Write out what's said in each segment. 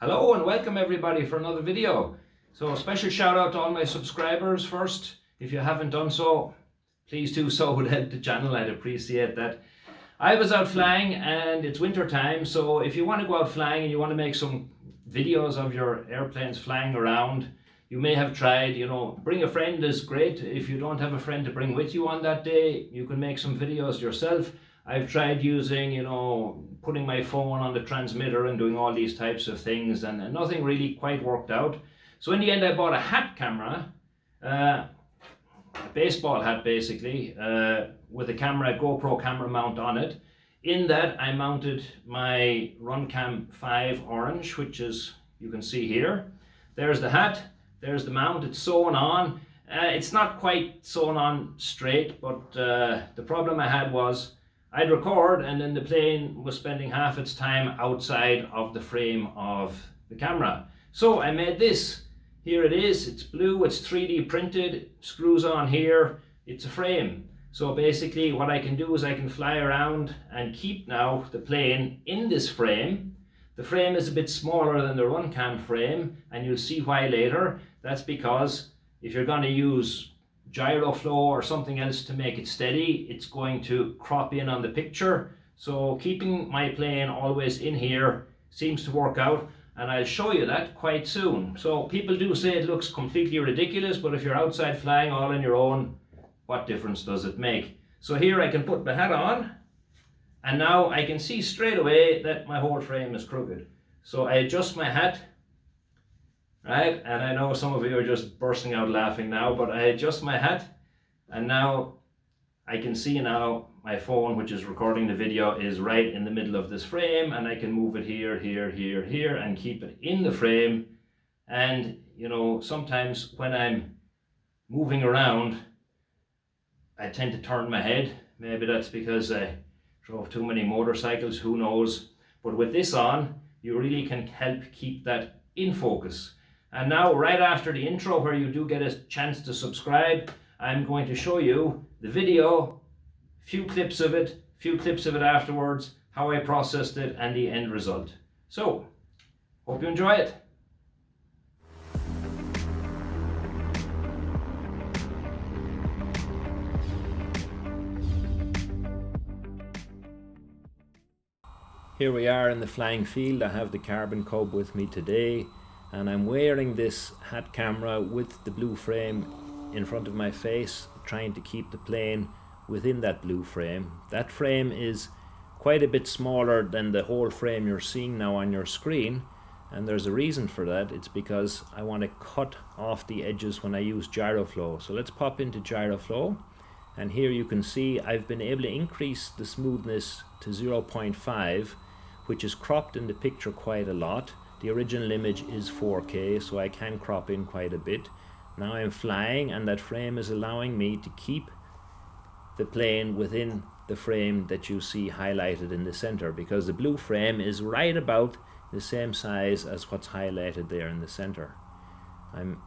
Hello and welcome everybody for another video. So a special shout out to all my subscribers first. If you haven't done so, please do so. It would help the channel. I'd appreciate that. I was out flying and it's winter time, so if you want to go out flying and you want to make some videos of your airplanes flying around, you may have tried, bring a friend is great. If you don't have a friend to bring with you on that day, you can make some videos yourself. I've tried using, putting my phone on the transmitter and doing all these types of things, and nothing really quite worked out. So in the end, I bought a hat camera, a baseball hat basically, with a GoPro camera mount on it. In that, I mounted my Runcam 5 Orange, which is, you can see here. There's the hat, there's the mount, it's sewn on. It's not quite sewn on straight, but the problem I had was I'd record and then the plane was spending half its time outside of the frame of the camera. So I made this. Here it is, it's blue, it's 3D printed, screws on here, it's a frame. So basically what I can do is I can fly around and keep now the plane in this frame. The frame is a bit smaller than the Runcam frame, and you'll see why later. That's because if you're going to use GyroFlow or something else to make it steady, it's going to crop in on the picture. So keeping my plane always in here seems to work out, and I'll show you that quite soon. So people do say it looks completely ridiculous, but if you're outside flying all on your own, what difference does it make? So here I can put my hat on, and now I can see straight away that my whole frame is crooked. So I adjust my hat, right? And I know some of you are just bursting out laughing now, but I adjust my hat, and now I can see now my phone, which is recording the video, is right in the middle of this frame, and I can move it here, here, here, here, and keep it in the frame. And sometimes when I'm moving around, I tend to turn my head. Maybe that's because I drove too many motorcycles, who knows. But with this on, you really can help keep that in focus. And now, right after the intro, where you do get a chance to subscribe, I'm going to show you the video, few clips of it afterwards, how I processed it, and the end result. So, hope you enjoy it. Here we are in the flying field. I have the Carbon Cub with me today, and I'm wearing this hat camera with the blue frame in front of my face, trying to keep the plane within that blue frame. That frame is quite a bit smaller than the whole frame you're seeing now on your screen, and there's a reason for that. It's because I want to cut off the edges when I use GyroFlow. So let's pop into GyroFlow, and here you can see I've been able to increase the smoothness to 0.5, which is cropped in the picture quite a lot. The original image is 4K, so I can crop in quite a bit. Now I'm flying, and that frame is allowing me to keep the plane within the frame that you see highlighted in the center, because the blue frame is right about the same size as what's highlighted there in the center. I'm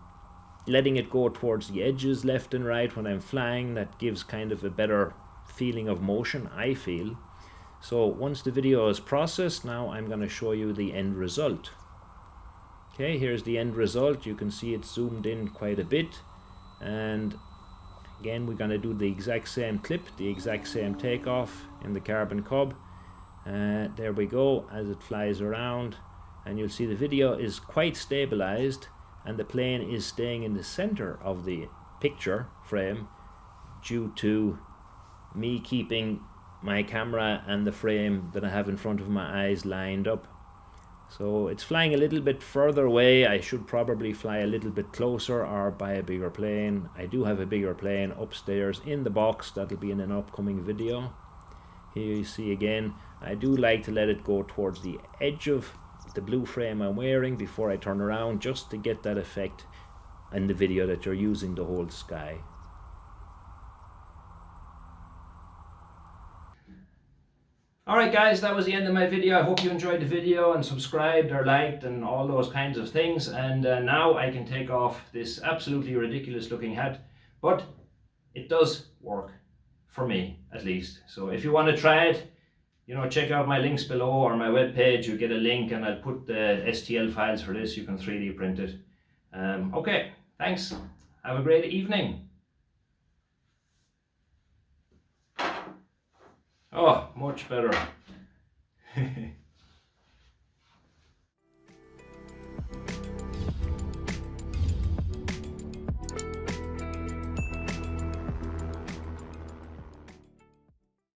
letting it go towards the edges left and right when I'm flying. That gives kind of a better feeling of motion, I feel. So once the video is processed, now I'm going to show you the end result. Okay, here's the end result. You can see it's zoomed in quite a bit, and again we're going to do the exact same clip, the exact same takeoff in the Carbon Cub. There we go, as it flies around, and you'll see the video is quite stabilized, and the plane is staying in the center of the picture frame due to me keeping my camera and the frame that I have in front of my eyes lined up. So it's flying a little bit further away. I should probably fly a little bit closer or buy a bigger plane. I do have a bigger plane upstairs in the box. That'll be in an upcoming video. Here you see again, I do like to let it go towards the edge of the blue frame I'm wearing before I turn around, just to get that effect in the video that you're using the whole sky. Alright guys, that was the end of my video. I hope you enjoyed the video and subscribed or liked and all those kinds of things. And now I can take off this absolutely ridiculous looking hat, but it does work, for me at least. So if you want to try it, you know, check out my links below or my webpage. You get a link and I'll put the STL files for this. You can 3D print it. Okay, thanks. Have a great evening. Oh, much better.